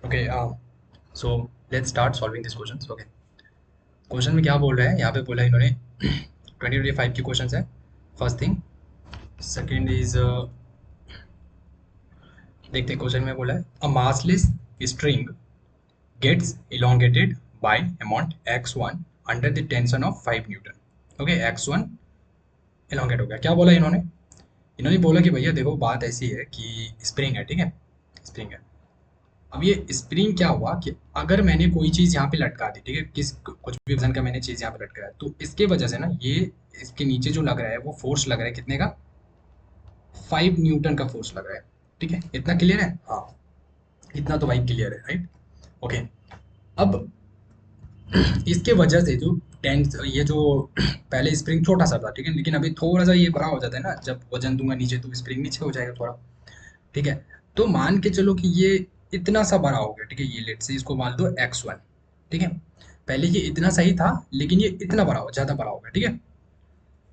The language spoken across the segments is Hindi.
Okay so let's start solving this questions. Okay, question में क्या बोल रहा है यहाँ पे? बोला इन्होंने 2025 की क्वेश्चंस है फर्स्ट थिंग। सेकंड इज देखते हैं क्वेश्चन में बोला है a massless string gets elongated by amount x1 under the tension of 5 newton. Okay, x1 elongate हो गया। क्या बोला इन्होंने? इन्होंने बोला कि भैया देखो बात ऐसी है कि स्प्रिंग है, ठीक है, स्प्रिंग है। अब ये स्प्रिंग क्या हुआ कि अगर मैंने कोई चीज़ यहाँ पे लटका दी, ठीक है, कुछ भी वजन का मैंने चीज़ यहाँ पे लटकाया, तो इसके वजह से ना ये इसके नीचे जो लग रहा है वो फोर्स लग रहा है कितने का? 5 न्यूटन का फोर्स लग रहा है। ठीक है, इतना क्लियर है? हाँ, इतना तो भाई क्लियर है, राइट? ओके, अब इसके वजह से जो टेंस ये जो पहले स्प्रिंग छोटा सा था, ठीक है, लेकिन अभी थोड़ा सा ये बड़ा हो जाता है ना, जब वजन दूंगा नीचे तो स्प्रिंग नीचे हो जाएगा थोड़ा। ठीक है, तो मान के चलो कि ये इतना सा बड़ा हो गया, ठीक है, ये लेट से इसको मान दो x1। ठीक है, पहले ये इतना सही था लेकिन ये इतना बड़ा हो, ज़्यादा बड़ा हो गया। ठीक है,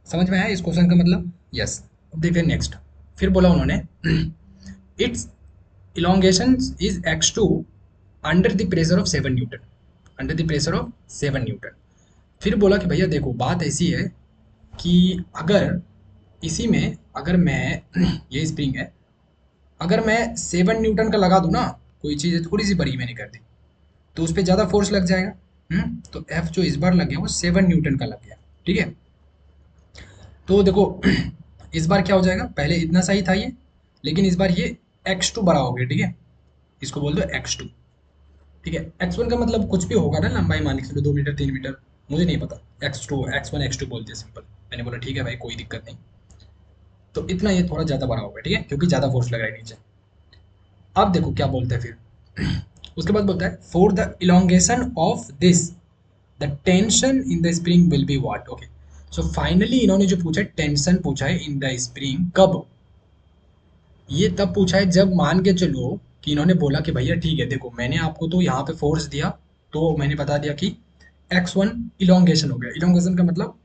समझ में आया इस क्वेश्चन का मतलब? यस। अब देखिए नेक्स्ट, फिर बोला उन्होंने it's elongation is x2 under the pressure of 7 Newton, under the pressure of 7 Newton. फिर बोला कि भैया देखो बात ऐसी है कि अगर इसी में अगर मैं ये स्प्रिंग है, अगर मैं 7 न्यूटन का लगा दूं ना, कोई चीज़ थोड़ी सी बड़ी मैंने कर दी, तो उस पर ज़्यादा फोर्स लग जाएगा। तो एफ जो इस बार लग गया वो 7 न्यूटन का लग गया। ठीक है, तो देखो इस बार क्या हो जाएगा, पहले इतना सही था ये, लेकिन इस बार ये x2 बड़ा हो गया। ठीक है, इसको बोल दो x2। ठीक है, x1 का मतलब कुछ भी होगा ना, लंबाई मान के चलो 2 मीटर 3 मीटर, मुझे नहीं पता। x2 x1 x2 बोलते हैं सिंपल। मैंने बोला ठीक है भाई कोई दिक्कत नहीं। तो इतना ये थोड़ा ज़्यादा बड़ा हो गया, ठीक है, क्योंकि ज़्यादा फोर्स लग रहा है नीचे। अब देखो क्या बोलते हैं फिर उसके बाद बोलता है for the elongation of this the tension in the spring will be what. Okay, so finally इन्होंने जो पूछा है टेंशन पूछा है इन द स्प्रिंग, कब? ये तब पूछा है जब मान के चलो कि इन्होंने बोला कि भैया ठीक है देखो मैंने आपको तो यहाँ पे फोर्स दिया, तो मैंने बता दिया कि x1 इलोंगेशन हो गया। इलोंगेशन का मतलब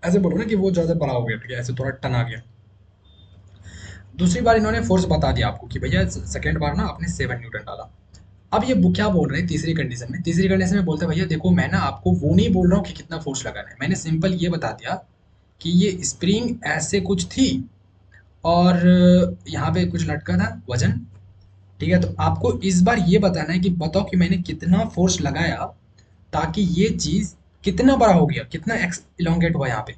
ऐसे बोलो ना कि वो ज़्यादा बड़ा हो गया, ठीक है, ऐसे थोड़ा टन आ गया। दूसरी बार इन्होंने फोर्स बता दिया आपको कि भैया सेकेंड बार ना आपने 7 न्यूटन डाला। अब ये क्या बोल रहे हैं तीसरी कंडीशन में? तीसरी कंडीशन में बोलते हैं भैया देखो मैं ना आपको वो नहीं बोल रहा हूँ कि कितना फोर्स लगाना है, मैंने सिंपल ये बता दिया कि ये स्प्रिंग ऐसे कुछ थी और यहाँ पे कुछ लटका था वजन। ठीक है, तो आपको इस बार ये बताना है कि बताओ कि मैंने कितना फोर्स लगाया ताकि ये चीज़ कितना बड़ा हो गया, कितना एक्स इलोंगेट हुआ यहाँ पे?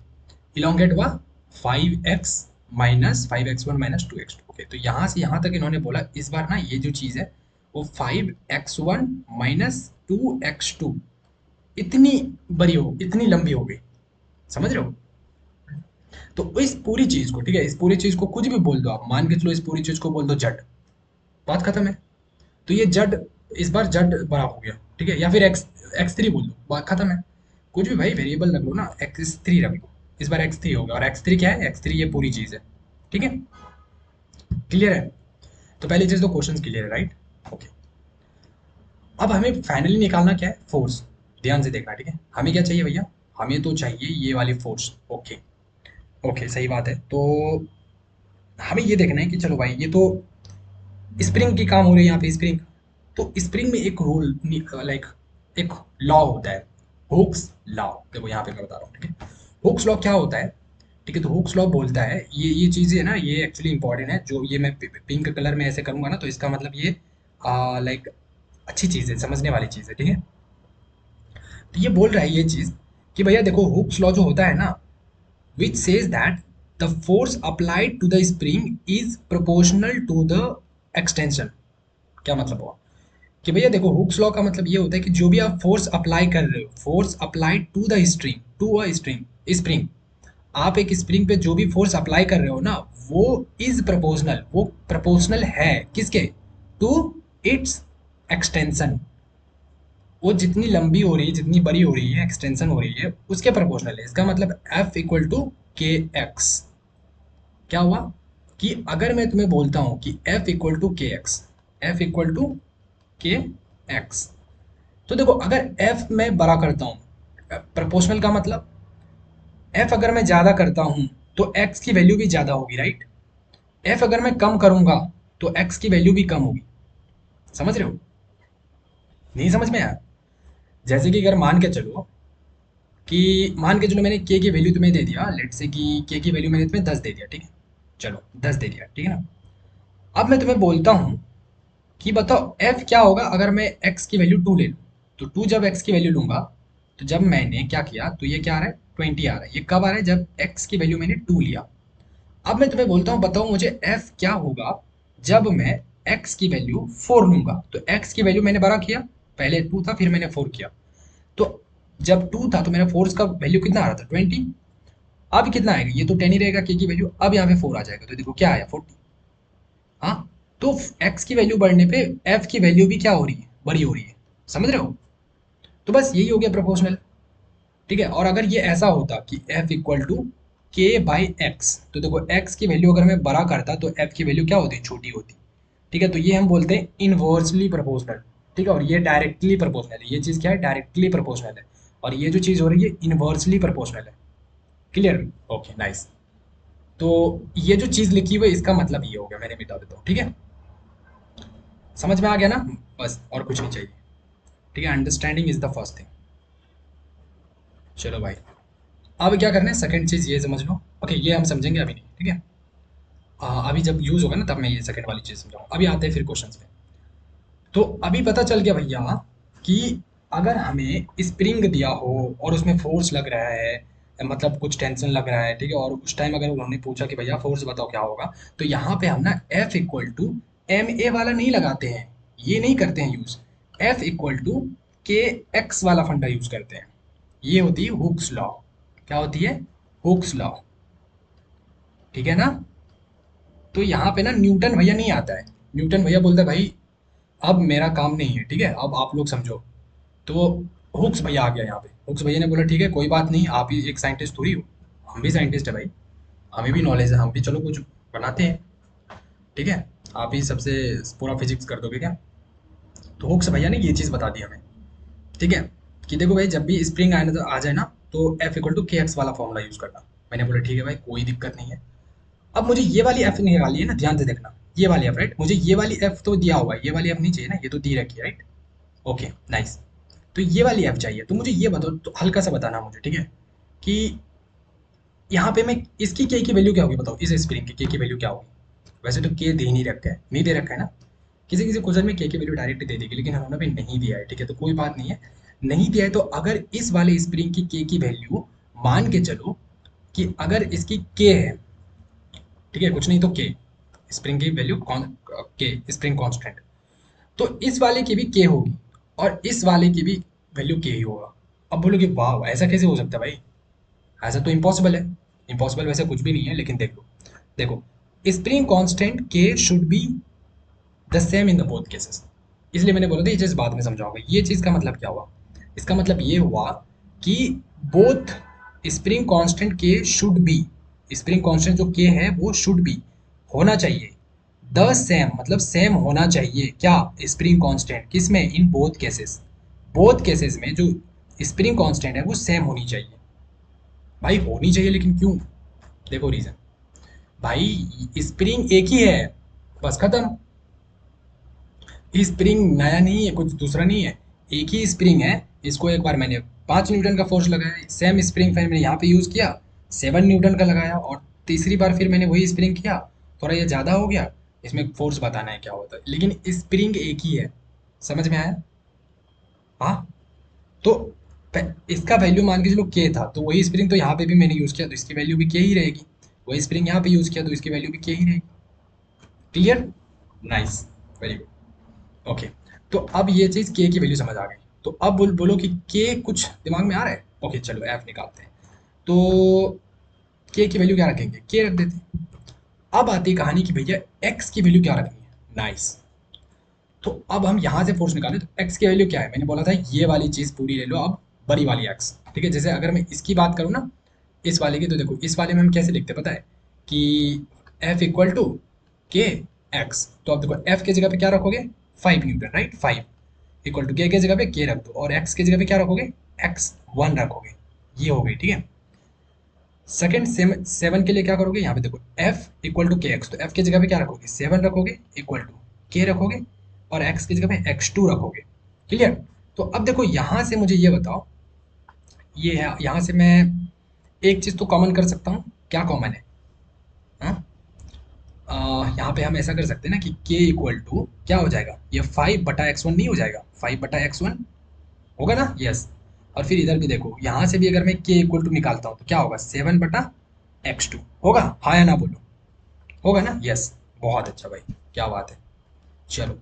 इलोंगेट हुआ 5x minus 5x1 minus 2x2। Okay, तो यहाँ से यहाँ तक इन्होंने बोला इस बार ना ये जो चीज़ है वो 5x1 माइनस 2x2 इतनी बड़ी हो, इतनी लंबी हो गई। समझ रहे हो? तो इस पूरी चीज़ को, ठीक है, इस पूरी चीज़ को कुछ भी बोल दो आप, मान के चलो इस पूरी चीज़ को बोल दो जड, बात खत्म है। तो ये जड इस बार जड बड़ा हो गया। ठीक है, या फिर एक्स थ्री बोल दो, बात खत्म है। कुछ भी भाई वेरिएबल रख लो ना, x3 रख लो, इस बार x3 होगा। और x3 क्या है? x3 ये पूरी चीज़ है। ठीक है, क्लियर है? तो पहली चीज़ तो क्वेश्चन क्लियर है, राइट? ओके, अब हमें फाइनली निकालना क्या है? फोर्स। ध्यान से देखना, ठीक है, हमें क्या चाहिए भैया? हमें तो चाहिए ये वाली फोर्स। ओके, ओके सही बात है। तो हमें ये देखना है कि चलो भाई ये तो स्प्रिंग की काम हो रही है यहाँ पे, स्प्रिंग। तो स्प्रिंग में एक रूल, लाइक एक लॉ होता है, हुक्स लॉ। देखो यहाँ पे मैं बता रहा हूँ, ठीक है, हुक्स लॉ क्या होता है? ठीक है, तो हुक्स लॉ बोलता है ये चीज़ें है ना, ये एक्चुअली इंपॉर्टेंट है। जो ये मैं पिंक कलर में ऐसे करूँगा ना, तो इसका मतलब ये लाइक अच्छी चीज़ है, समझने वाली चीज़ है। ठीक है, तो ये बोल रहा है ये चीज़ कि भैया देखो हुक्स लॉ जो होता है ना, which says that the force applied to the spring is proportional to the extension। क्या मतलब हुआ कि भैया देखो हुक्स लॉ का मतलब ये होता है कि जो भी आप फोर्स अप्लाई कर रहे हो, force applied to the string, to a string spring, आप एक स्प्रिंग पे जो भी फोर्स अप्लाई कर रहे हो ना, वो इज प्रोपोर्शनल, वो प्रोपोर्शनल है किसके? To its extension. वो जितनी लंबी हो रही है, जितनी बड़ी हो रही है, एक्सटेंशन हो रही है, उसके प्रोपोर्शनल है। इसका मतलब F equal to K x. क्या हुआ कि अगर मैं तुम्हें बोलता हूं कि F equal to K x, F equal to K x, तो देखो अगर एफ मैं बड़ा करता हूं, प्रोपोर्शनल का मतलब एफ अगर मैं ज्यादा करता हूं तो एक्स की वैल्यू भी ज्यादा होगी, राइट? एफ अगर मैं कम करूंगा तो एक्स की वैल्यू भी कम होगी। समझ रहे हो? नहीं समझ में आया? जैसे कि अगर मान के चलो मैंने के की वैल्यू तुम्हें दे दिया, लेट से कि के की वैल्यू मैंने तुम्हें 10 दे दिया, ठीक है? चलो 10 दे दिया, ठीक है ना? अब मैं तुम्हें बोलता हूँ कि बताओ एफ क्या होगा अगर मैं एक्स की वैल्यू 2 ले लूँ। तो 2 जब एक्स की वैल्यू लूंगा, तो जब मैंने क्या किया तो ये क्या आ रहा है, 20 आ रहा है। ये कब आ रहा है, जब एक्स की वैल्यू मैंने 2 लिया। अब मैं तुम्हें बोलता हूँ बताओ मुझे एफ क्या होगा जब मैं एक्स की वैल्यू 4 लूंगा। तो एक्स की वैल्यू मैंने बड़ा किया, पहले 2 था फिर मैंने 4 किया। तो जब 2 था तो मेरा फोर्स का वैल्यू कितना आ रहा था, 20। अब कितना आएगा, ये तो 10 ही रहेगा के की वैल्यू, अब यहाँ पे 4 आ जाएगा, तो देखो क्या आया, 40। हाँ, तो एक्स की वैल्यू बढ़ने पे एफ की वैल्यू भी क्या हो रही है, बड़ी हो रही है। समझ रहे हो? तो बस यही हो गया प्रोपोर्शनल। ठीक है, और अगर ये ऐसा होता कि एफ इक्वल टू के बाई एक्स, तो देखो एक्स की वैल्यू अगर मैं बड़ा करता तो एफ की वैल्यू क्या होती, छोटी होती। ठीक है, तो ये हम बोलते हैं इनवर्सली प्रोपोर्शनल। ठीक है, और ये डायरेक्टली प्रोपोर्शनल है। ये चीज़ क्या है, डायरेक्टली प्रोपोर्शनल है। और ये जो चीज़ हो रही है इनवर्सली प्रोपोर्शनल है। क्लियर? Okay nice. तो ये जो चीज़ लिखी हुई है इसका मतलब ये हो गया, मैंने मिटा देता हूँ, ठीक है? समझ में आ गया ना? बस और कुछ नहीं चाहिए। ठीक है, understanding is the first thing. चलो भाई, अब क्या करना है, सेकंड चीज़ ये समझ लो। ओके, ये हम समझेंगे अभी नहीं, ठीक है? अभी जब यूज़ होगा ना तब मैं ये सेकंड वाली चीज़ समझाऊंगा। अभी आते हैं फिर क्वेश्चंस पे। तो अभी पता चल गया भैया कि अगर हमें स्प्रिंग दिया हो और उसमें फोर्स लग रहा है, मतलब कुछ टेंशन लग रहा है, ठीक है, और उस टाइम अगर उन्होंने पूछा कि भैया फोर्स बताओ क्या होगा, तो यहाँ पे हम ना F equal to M A वाला नहीं लगाते हैं, ये नहीं करते हैं use. F equal to K X वाला फंडा यूज करते हैं। ये होती है हुक्स लॉ। क्या होती है? Hooke's law. ठीक है ना? तो यहाँ पे ना न्यूटन भैया नहीं आता है। न्यूटन भैया बोलता है भाई अब मेरा काम नहीं है, ठीक है, अब आप लोग समझो। तो हुक्स भैया आ गया यहाँ पे। हुक्स भैया ने बोला ठीक है कोई बात नहीं, आप ही एक साइंटिस्ट थोड़ी हो, हम भी साइंटिस्ट है भाई, हमें भी नॉलेज है, हम भी चलो कुछ बनाते हैं। ठीक है, आप ही सबसे पूरा फिजिक्स कर दोगे क्या? तो हुक्स भैया ने ये चीज़ बता दी हमें। ठीक है, कि देखो भाई जब भी स्प्रिंग आ जाए ना, तो F equal to K X वाला फॉर्मूला यूज़ करना। मैंने बोला ठीक है भाई कोई दिक्कत नहीं है। अब मुझे ये वाली एफ निकाली है ना, ध्यान से देखना, ये वाली एफ, राइट? मुझे ये वाली एफ तो दिया हुआ है, ये वाली एफ नहीं चाहिए ना, ये तो दी रखी है, राइट? Okay nice. तो ये वाली एफ चाहिए, तो मुझे ये बताओ, तो हल्का सा बताना मुझे, ठीक है, कि यहाँ पे मैं इसकी के की वैल्यू क्या होगी बताओ, इस स्प्रिंग की के की वैल्यू क्या होगी? वैसे तो के दे नहीं रखा है, नहीं दे रखा है ना। किसी किसी क्वेश्चन में के की वैल्यू डायरेक्ट दे देगी, लेकिन उन्होंने भी नहीं दिया है, ठीक है, तो कोई बात नहीं है। नहीं दिया है तो अगर इस वाले स्प्रिंग की के की वैल्यू, मान के चलो कि अगर इसकी के है, ठीक है, कुछ नहीं तो के, स्प्रिंग की वैल्यू कौन, के स्प्रिंग कांस्टेंट, तो इस वाले की भी के होगी और इस वाले की भी वैल्यू के ही होगा। अब बोलोगे वाह ऐसा कैसे हो सकता है भाई, ऐसा तो इम्पॉसिबल है। इम्पॉसिबल वैसे कुछ भी नहीं है, लेकिन देख लो, देखो, स्प्रिंग कांस्टेंट के should be the same in the both cases. इसलिए मैंने बोला था ये चीज़ बाद में समझाऊंगा। ये चीज़ का मतलब क्या हुआ, इसका मतलब ये हुआ कि बोथ स्प्रिंग कांस्टेंट के शुड बी, स्प्रिंग कांस्टेंट जो के है वो शुड बी, होना चाहिए द सेम, मतलब सेम होना चाहिए क्या, स्प्रिंग कांस्टेंट किसमें, in both cases. Both cases में जो स्प्रिंग कांस्टेंट है वो सेम होनी चाहिए। भाई होनी चाहिए लेकिन क्यों? देखो रीजन, भाई स्प्रिंग एक ही है, बस खत्म। स्प्रिंग नया नहीं है, कुछ दूसरा नहीं है, एक ही स्प्रिंग है। इसको एक बार मैंने 5 न्यूटन का फोर्स लगाया, सेम स्प्रिंग फिर मैंने यहाँ पे यूज़ किया, 7 न्यूटन का लगाया, और तीसरी बार फिर मैंने वही स्प्रिंग किया, थोड़ा ये ज़्यादा हो गया, इसमें फोर्स बताना है क्या होता है, लेकिन स्प्रिंग एक ही है। समझ में आया? हाँ। तो इसका वैल्यू मान के चलो के था, तो वही स्प्रिंग तो यहाँ पे भी मैंने यूज़ किया, तो इसकी वैल्यू भी के ही रहेगी। वही स्प्रिंग यहाँ पे यूज़ किया तो इसकी वैल्यू भी के ही रहेगी। Clear? Nice, very good. Okay, तो अब ये चीज़ के की वैल्यू समझ आ गई। तो अब बोलो कि के कुछ दिमाग में आ रहा है? ओके चलो एफ निकालते हैं। तो के की वैल्यू क्या रखेंगे, के रख देते हैं। अब आती है कहानी की भैया एक्स की वैल्यू क्या रखनी है। नाइस। तो अब हम यहाँ से फोर्स निकालें तो एक्स की वैल्यू क्या है, मैंने बोला था ये वाली चीज़ पूरी ले लो अब, बड़ी वाली एक्स। ठीक है, जैसे अगर मैं इसकी बात करूँ ना, इस वाले की, तो देखो इस वाले में हम कैसे लिखते हैं पता है, कि F equal to K x. तो अब देखो एफ की जगह पे क्या रखोगे, 5 न्यूटन, राइट? 5 इक्वल टू के जगह पे के रख दो, और एक्स की जगह पे क्या रखोगे, एक्स 1 रखोगे। ये हो गई, ठीक है। सेकंड 7 के लिए क्या करोगे, यहाँ पे देखो F equal to K x, तो एफ की जगह पे क्या रखोगे, 7 रखोगे, इक्वल टू के रखोगे, और एक्स की जगह पे x2 रखोगे। क्लियर। तो अब देखो यहाँ से मुझे ये बताओ, ये है, यहाँ से मैं एक चीज तो कॉमन कर सकता हूँ, क्या कॉमन है? हाँ, यहाँ पे हम ऐसा कर सकते हैं ना कि k इक्वल टू क्या हो जाएगा, ये 5/x1 नहीं हो जाएगा, 5/x1 होगा ना, यस। और फिर इधर भी देखो, यहाँ से भी अगर मैं k इक्वल टू निकालता हूँ तो क्या होगा, 7/x2 होगा, हाँ या ना बोलो, होगा ना, यस। बहुत अच्छा भाई, क्या बात है। चलो,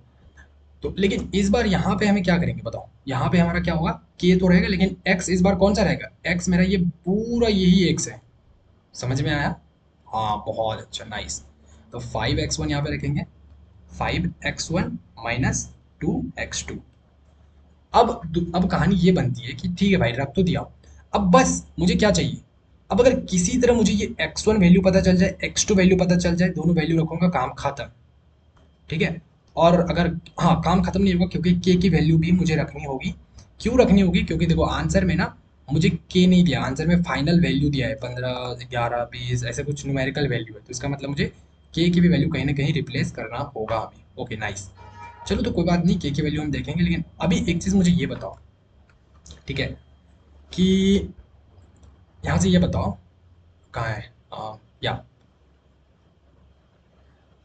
तो लेकिन इस बार यहाँ पे हमें क्या करेंगे बताओ, यहाँ पे हमारा क्या होगा, k तो रहेगा, लेकिन x इस बार कौन सा रहेगा, x मेरा ये पूरा यही x है, समझ में आया? हाँ बहुत अच्छा, नाइस। तो 5x1 यहाँ पे रखेंगे, 5x1 माइनस 2x2। अब कहानी ये बनती है कि ठीक है भाई, रख तो दिया, अब बस मुझे क्या चाहिए, अब अगर किसी तरह मुझे ये x1 वैल्यू पता चल जाए, x2 वैल्यू पता चल जाए, दोनों वैल्यू रखूंगा, काम खत्म, ठीक है। और अगर, हाँ काम खत्म नहीं होगा, क्योंकि के की वैल्यू भी मुझे रखनी होगी। क्यों रखनी होगी, क्योंकि देखो आंसर में ना मुझे के नहीं दिया, आंसर में फाइनल वैल्यू दिया है, 15, 11, 20 ऐसे कुछ न्यूमेरिकल वैल्यू है, तो इसका मतलब मुझे के की भी वैल्यू कहीं ना कहीं रिप्लेस करना होगा हमें। Okay nice. चलो तो कोई बात नहीं, के की वैल्यू हम देखेंगे, लेकिन अभी एक चीज़ मुझे ये बताओ, ठीक है, कि यहाँ से ये बताओ, कहाँ है, या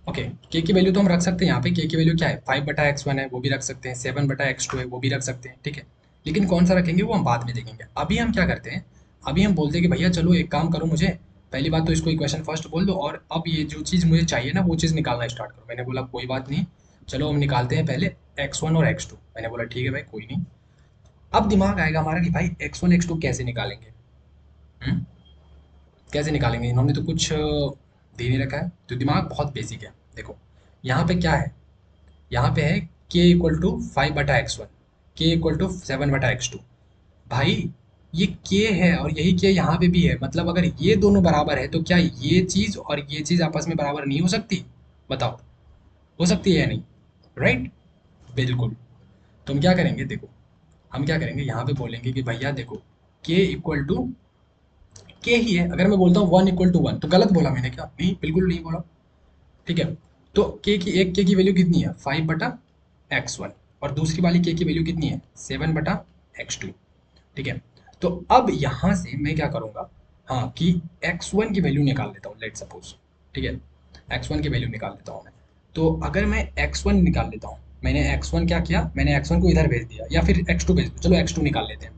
ओके, के की वैल्यू तो हम रख सकते हैं यहाँ पे, के की वैल्यू क्या है, 5/x1 है वो भी रख सकते हैं, 7/x2 है वो भी रख सकते हैं, ठीक है। लेकिन कौन सा रखेंगे वो हम बाद में देखेंगे, अभी हम क्या करते हैं, अभी हम बोलते हैं कि भैया चलो एक काम करो, मुझे पहली बात तो इसको इक्वेशन फर्स्ट बोल दो, और अब ये जो चीज़ मुझे चाहिए ना वो चीज़ निकालना स्टार्ट करो। मैंने बोला कोई बात नहीं, चलो हम निकालते हैं पहले x1 और x2। मैंने बोला ठीक है भाई कोई नहीं। अब दिमाग आएगा हमारा कि भाई x1 x2 कैसे निकालेंगे, हम्म? कैसे निकालेंगे, इन्होंने तो कुछ दे नहीं रखा है, तो दिमाग बहुत बेसिक है। देखो यहाँ पे क्या है, यहाँ पे है k equal to 5/x1, k equal to 7/x2। भाई ये k है और यही k यहाँ पे भी है, मतलब अगर ये दोनों बराबर है तो क्या ये चीज़ और ये चीज़ आपस में बराबर नहीं हो सकती, बताओ, हो सकती है या नहीं, राइट? बिल्कुल। तो हम क्या करेंगे देखो, हम क्या करेंगे यहाँ पे बोलेंगे कि भैया देखो, k इक्वल टू k ही है, अगर मैं बोलता हूँ 1 = 1 तो गलत बोला मैंने क्या, नहीं बिल्कुल नहीं बोला, ठीक है। तो एक के की वैल्यू कितनी है, 5/x1, और दूसरी वाली के की वैल्यू कितनी है, 7/x2, ठीक है। तो अब यहाँ से मैं क्या करूँगा, हाँ कि x1 की वैल्यू निकाल लेता हूँ, लेट सपोज, ठीक है, x1 की वैल्यू निकाल लेता हूँ मैं। तो अगर मैं x1 निकाल लेता हूँ, मैंने x1 क्या किया, मैंने x1 को इधर भेज दिया, या फिर x2 भेज दो, चलो x2 निकाल लेते हैं।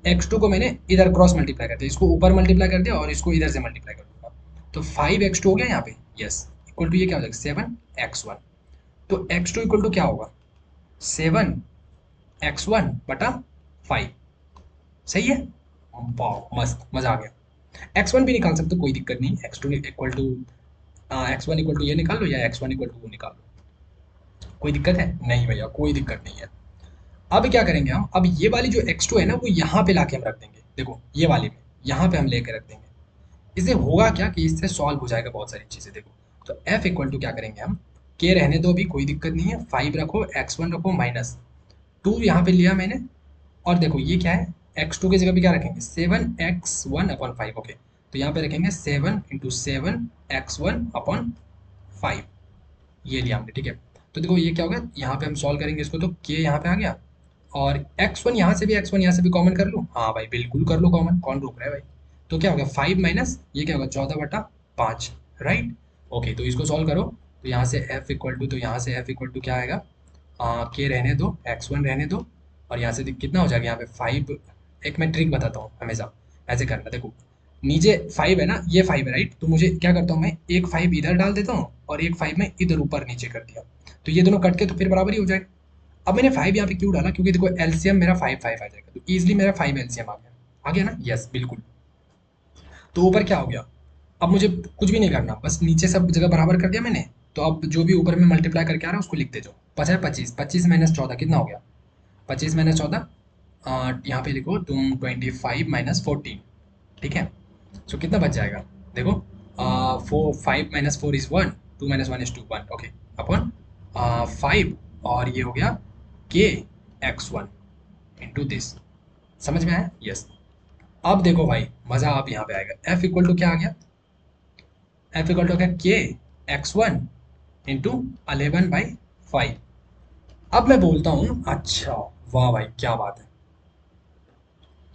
x2 को मैंने इधर क्रॉस मल्टीप्लाई कर दिया, इसको ऊपर मल्टीप्लाई कर दिया और इसको इधर से मल्टीप्लाई कर दूंगा, तो 5x2 हो गया यहाँ पे, यस, इक्वल टू ये क्या हो जाएगा, 7x1। तो x2 इक्वल टू क्या होगा, 7x1/5, सही है, वाह मस्त, मजा आ गया। x1 भी निकाल सकते हो, कोई दिक्कत नहीं, x2 equal to, x1 equal to ये निकाल लो, या x1 इक्वल टू वो निकाल लो, कोई दिक्कत है नहीं भैया, कोई दिक्कत नहीं है। अब क्या करेंगे हम, अब ये वाली जो x2 है ना वो यहाँ पे लाके हम रख देंगे, देखो ये वाली में यहाँ पे हम लेके रख देंगे। इससे होगा क्या कि इससे सॉल्व हो जाएगा बहुत सारी चीज़ें, देखो। तो f इक्वल टू क्या करेंगे हम, k रहने दो अभी, कोई दिक्कत नहीं है, 5 रखो, x1 रखो माइनस 2 यहाँ पे लिया मैंने, और देखो ये क्या है, x2 की जगह पे क्या रखेंगे, 7x1/5, ओके। तो यहाँ पे रखेंगे 7 × 7x1/5, ये लिया हमने, ठीक है। तो देखो ये क्या होगा, यहाँ पे हम सॉल्व करेंगे इसको, तो k यहाँ पे आ गया, और x1 यहाँ से भी, x1 यहाँ से भी कॉमन कर लूँ, हाँ भाई बिल्कुल कर लो कॉमन, कौन रोक रहा है भाई। तो क्या होगा, 5 माइनस ये क्या होगा, 14/5, राइट। ओके, तो इसको सॉल्व करो, तो यहाँ से f इक्वल टू, तो यहाँ से f इक्वल टू क्या आएगा, के रहने दो, x1 रहने दो, और यहाँ से कितना हो जाएगा, यहाँ पे 5। एक मैं ट्रिक बताता हूँ, हमेशा ऐसे करना, देखो नीचे 5 है ना, ये 5 है राइट, तो मुझे क्या करता हूँ मैं, एक 5 इधर डाल देता हूँ और एक 5 मैं इधर ऊपर नीचे कर दिया, तो ये दोनों कट के तो फिर बराबर ही हो जाएगा। अब मैंने 5 यहाँ पे क्यों डाला, क्योंकि देखो एलसीएम मेरा 5 5 आ जाएगा, तो इजिली मेरा 5 एलसीएम आ गया ना, यस बिल्कुल। तो ऊपर क्या हो गया, अब मुझे कुछ भी नहीं करना, बस नीचे सब जगह बराबर कर दिया मैंने। तो अब जो भी ऊपर में मल्टीप्लाई करके आ रहा है उसको लिखते जाओ, 25 25 माइनस 14 कितना हो गया, 25 माइनस 14, यहाँ पे लिखो तुम 25 - 14, ठीक है। सो कितना बच जाएगा, देखो 5 - 4 = 1, 2 - 1 = 1, ओके, अपॉन 5, और ये हो गया के x1 इंटू दिस, समझ में आया, यस। अब देखो भाई मजा अब यहाँ पे आएगा, f इक्वल टू क्या आ गया, f इक्वल टू क्या, के x1 इंटू 11/5। अब मैं बोलता हूँ अच्छा, वाह भाई क्या बात है।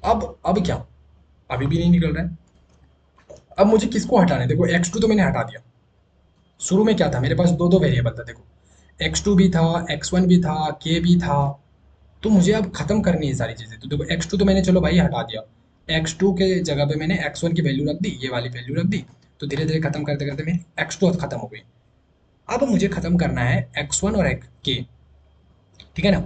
अब क्या, अभी भी नहीं निकल रहा है। अब मुझे किसको हटाना है, देखो x2 तो मैंने हटा दिया। शुरू में क्या था, मेरे पास दो दो वेरिएबल था, देखो x2 भी था, x1 भी था, k भी था। तो मुझे अब खत्म करनी है सारी चीजें। तो देखो x2 तो मैंने चलो भाई हटा दिया, x2 के जगह पे मैंने x1 की वैल्यू रख दी, ये वाली वैल्यू रख दी। तो धीरे धीरे खत्म करते करते मेरी x2 खत्म हो गई। अब मुझे खत्म करना है x1 और k, ठीक है ना।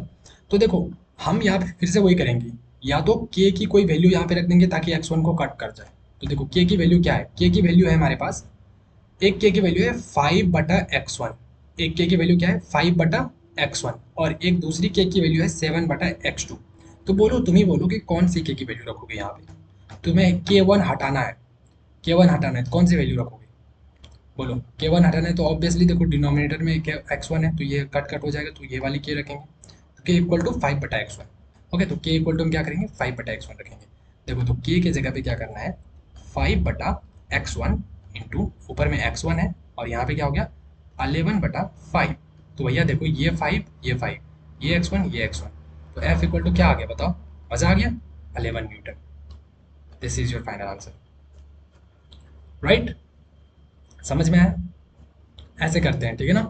तो देखो हम यहाँ पे फिर से वही करेंगे, या तो k की कोई वैल्यू यहाँ पे रख देंगे ताकि x1 को कट कर जाए। तो देखो k की वैल्यू क्या है, k की वैल्यू है हमारे पास, एक के की वैल्यू है 5/x1। एक के की वैल्यू क्या है, 5/x1। और एक दूसरी के की वैल्यू है 7/x2। तो बोलो, तुम ही बोलो कि कौन सी के की वैल्यू रखोगे यहाँ पे। तुम्हें k1 हटाना है, k1 हटाना है तो कौन सी वैल्यू रखोगे, बोलो। k1 हटाना है तो ऑब्वियसली देखो डिनोमिनेटर में x1 है तो ये कट कट हो जाएगा, तो ये वाली k रखेंगे। तो k equal to 5/x1। Okay, तो k इक्वल टू हम क्या करेंगे, 5/x1 रखेंगे। देखो तो k के जगह पे क्या करना है, 5/x1 इंटू ऊपर में x1 है, और यहाँ पे क्या हो गया 11/5। तो भैया देखो ये 5 ये 5, ये x1 ये x1। तो f इक्वल टू क्या आ गया बताओ, मजा आ गया, 11 Newton. This is your final answer, right. समझ में आया, ऐसे करते हैं, ठीक है ना।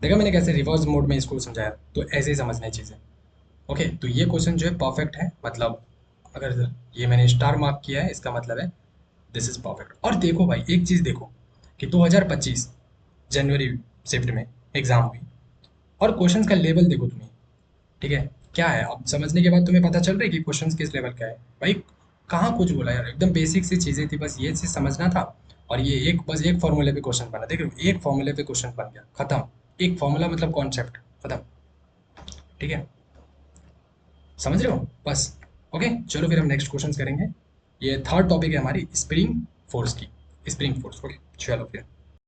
देखा मैंने कैसे रिवर्स मोड में इसको समझाया, तो ऐसे ही समझना है चीज़ें। ओके, तो ये क्वेश्चन जो है परफेक्ट है, मतलब अगर ये मैंने स्टार मार्क किया है इसका मतलब है दिस इज परफेक्ट। और देखो भाई एक चीज़ देखो कि 2025 जनवरी शिफ्ट में एग्जाम हुई, और क्वेश्चंस का लेवल देखो तुम्हें, ठीक है। क्या है अब समझने के बाद तुम्हें पता चल रहा है कि क्वेश्चंस किस लेवल का है भाई। कहाँ कुछ बोला यार, एकदम बेसिक सी चीज़ें थी, बस ये चीज़ समझना था। और ये एक बस एक फॉर्मूले पे क्वेश्चन बना, देख रहे हो, एक फॉर्मूले पे क्वेश्चन बन गया, खत्म। एक फॉर्मूला मतलब कॉन्सेप्ट खत्म, ठीक है। समझ रहे हो बस। ओके, चलो फिर हम नेक्स्ट क्वेश्चन करेंगे। ये थर्ड टॉपिक है हमारी स्प्रिंग फोर्स की, स्प्रिंग फोर्स। ओके चलो फिर।